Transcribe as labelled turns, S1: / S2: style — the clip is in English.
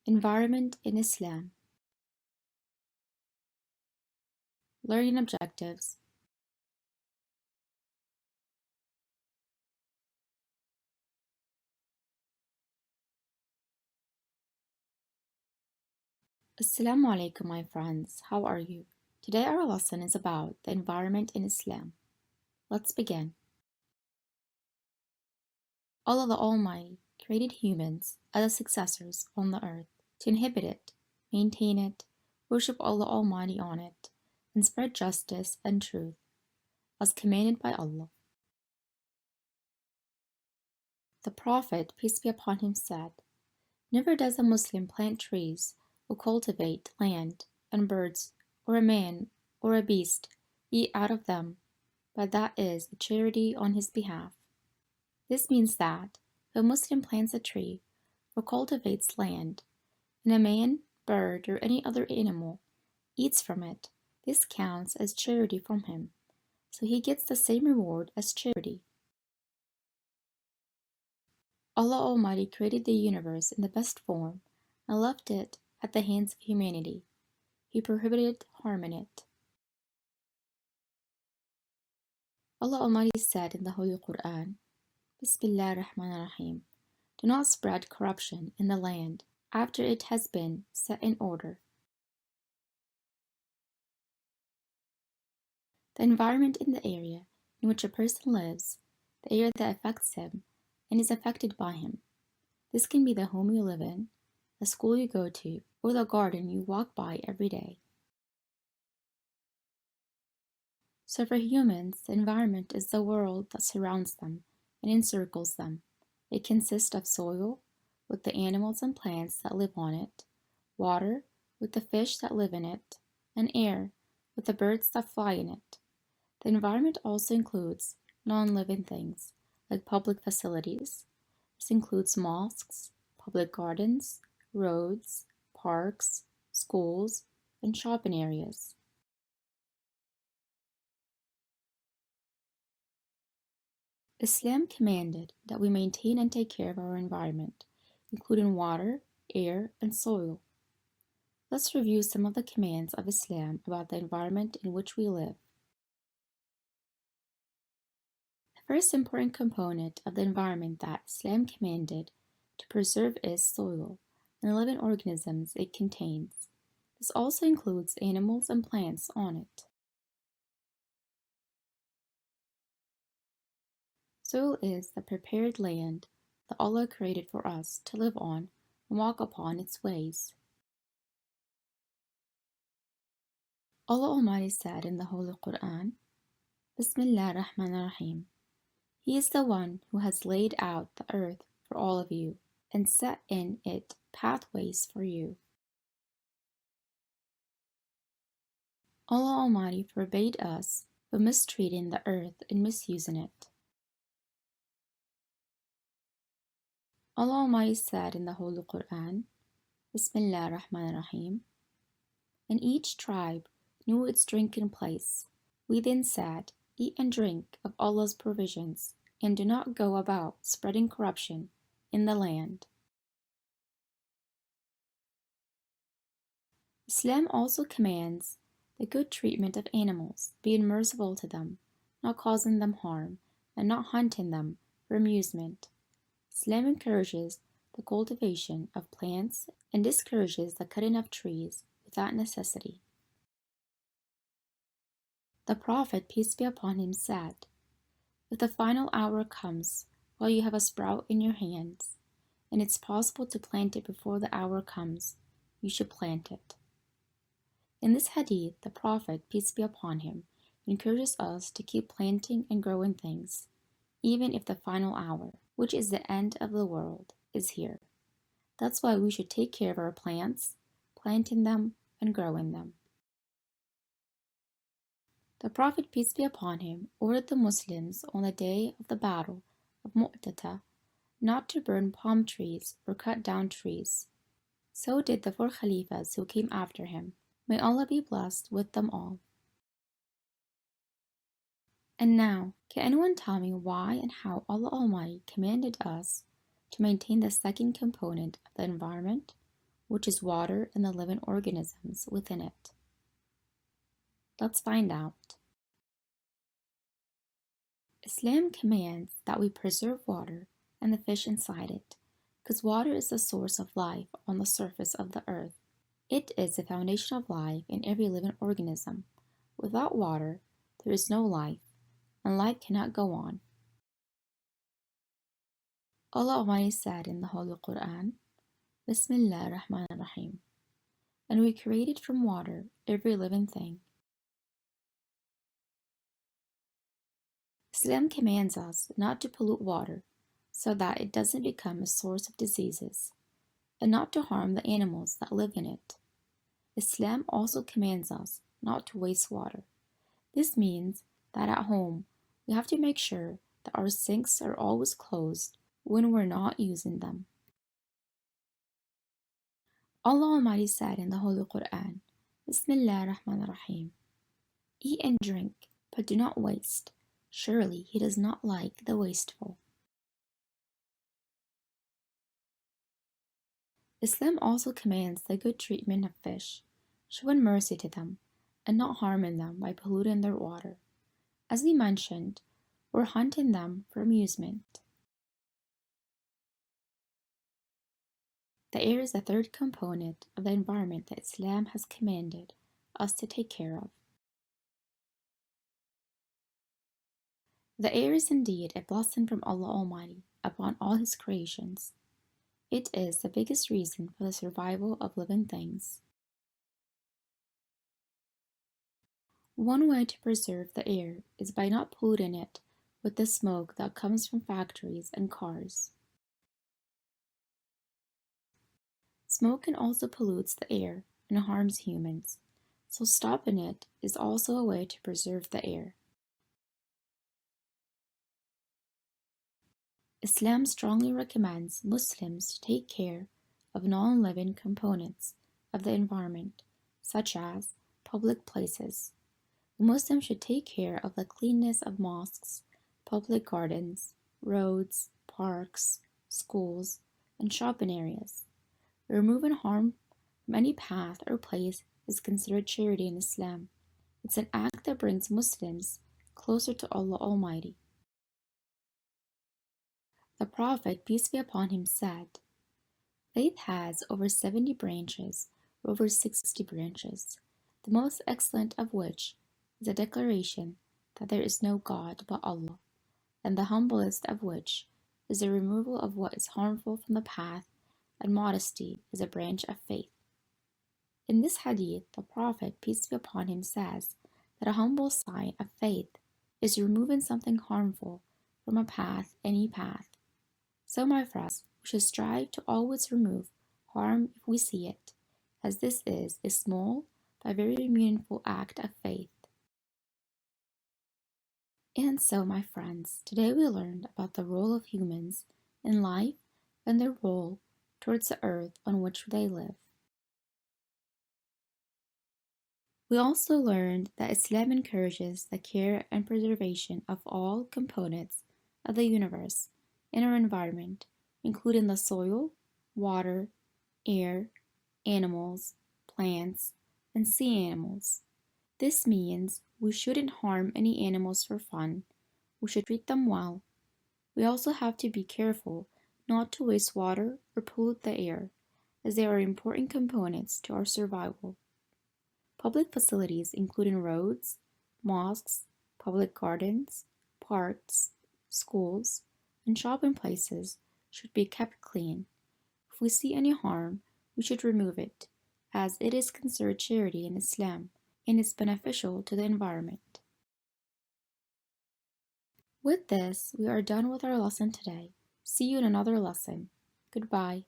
S1: Environment in Islam. Learning objectives. Assalamu alaikum, my friends. How are you? Today our lesson is about the environment in Islam. Let's begin. Allah the Almighty created humans as successors on the earth to inhabit it, maintain it, worship Allah Almighty on it, and spread justice and truth, as commanded by Allah. The Prophet, peace be upon him, said, "Never does a Muslim plant trees or cultivate land, and birds, or a man, or a beast, eat out of them, but that is a charity on his behalf." This means that if a Muslim plants a tree or cultivates land, and a man, bird, or any other animal eats from it, this counts as charity from him, so he gets the same reward as charity. Allah Almighty created the universe in the best form and left it at the hands of humanity. He prohibited harm in it. Allah Almighty said in the Holy Quran, Bismillah ar-Rahman ar-Rahim, "Do not spread corruption in the land after it has been set in order." The environment in the area in which a person lives, the area that affects him and is affected by him. This can be the home you live in, the school you go to, or the garden you walk by every day. So for humans, the environment is the world that surrounds them and encircles them. It consists of soil, with the animals and plants that live on it, water, with the fish that live in it, and air, with the birds that fly in it. The environment also includes non-living things, like public facilities. This includes mosques, public gardens, roads, parks, schools, and shopping areas. Islam commanded that we maintain and take care of our environment, including water, air, and soil. Let's review some of the commands of Islam about the environment in which we live. The first important component of the environment that Islam commanded to preserve is soil and the living organisms it contains. This also includes animals and plants on it. Soil is the prepared land that Allah created for us to live on and walk upon its ways. Allah Almighty said in the Holy Quran, Bismillah ar-Rahman ar-Rahim, "He is the one who has laid out the earth for all of you and set in it pathways for you." Allah Almighty forbade us from mistreating the earth and misusing it. Allah Almighty said in the Holy Quran, Bismillah ar-Rahman ar-Rahim, "And each tribe knew its drinking place. We then said, Eat and drink of Allah's provisions, and do not go about spreading corruption in the land." Islam also commands the good treatment of animals, being merciful to them, not causing them harm, and not hunting them for amusement. Islam encourages the cultivation of plants and discourages the cutting of trees without necessity. The Prophet, peace be upon him, said, "If the final hour comes while you have a sprout in your hands, and it's possible to plant it before the hour comes, you should plant it." In this hadith, the Prophet, peace be upon him, encourages us to keep planting and growing things, even if the final hour, which is the end of the world, is here. That's why we should take care of our plants, planting them and growing them. The Prophet, peace be upon him, ordered the Muslims on the day of the battle of Mu'tata not to burn palm trees or cut down trees. So did the 4 Khalifas who came after him. May Allah be blessed with them all. And now, can anyone tell me why and how Allah Almighty commanded us to maintain the second component of the environment? which is water and the living organisms within it. Let's find out. Islam commands that we preserve water and the fish inside it, because water is the source of life on the surface of the earth. It is the foundation of life in every living organism. Without water, there is no life, and life cannot go on. Allah Almighty said in the Holy Quran, Bismillah ar-Rahman ar-Rahim, and we created from water every living thing. Islam commands us not to pollute water so that it doesn't become a source of diseases, and not to harm the animals that live in it. Islam also commands us not to waste water. This means that at home we have to make sure that our sinks are always closed when we're not using them. Allah Almighty said in the Holy Quran, Bismillah ar-Rahman ar-Rahim, eat and drink, but do not waste. Surely He does not like the wasteful. Islam also commands the good treatment of fish, showing mercy to them and not harming them by polluting their water. As we mentioned, we're hunting them for amusement. The air is the third component of the environment that Islam has commanded us to take care of. The air is indeed a blessing from Allah Almighty upon all His creations. It is the biggest reason for the survival of living things. One way to preserve the air is by not polluting it with the smoke that comes from factories and cars. Smoke can also pollute the air and harms humans, so stopping it is also a way to preserve the air. Islam strongly recommends Muslims to take care of non-living components of the environment, such as public places. The Muslim should take care of the cleanness of mosques, public gardens, roads, parks, schools, and shopping areas. Removing harm from any path or place is considered charity in Islam. It's an act that brings Muslims closer to Allah Almighty. The Prophet, peace be upon him, said, Faith has over 70 branches, or over 60 branches, the most excellent of which is a declaration that there is no God but Allah, and the humblest of which is the removal of what is harmful from the path, and modesty is a branch of faith. In this hadith, the Prophet, peace be upon him, says that a humble sign of faith is removing something harmful from a path, any path. So, my friends, we should strive to always remove harm if we see it, as this is a small but very meaningful act of faith. And so, my friends, today we learned about the role of humans in life and their role towards the earth on which they live. We also learned that Islam encourages the care and preservation of all components of the universe in our environment, including the soil, water, air, animals, plants, and sea animals. This means we shouldn't harm any animals for fun. We should treat them well. We also have to be careful not to waste water or pollute the air, as they are important components to our survival. Public facilities, including roads, mosques, public gardens, parks, schools, and shopping places, should be kept clean. If we see any harm, we should remove it, as it is considered charity in Islam and is beneficial to the environment. With this, we are done with our lesson today. See you in another lesson. Goodbye.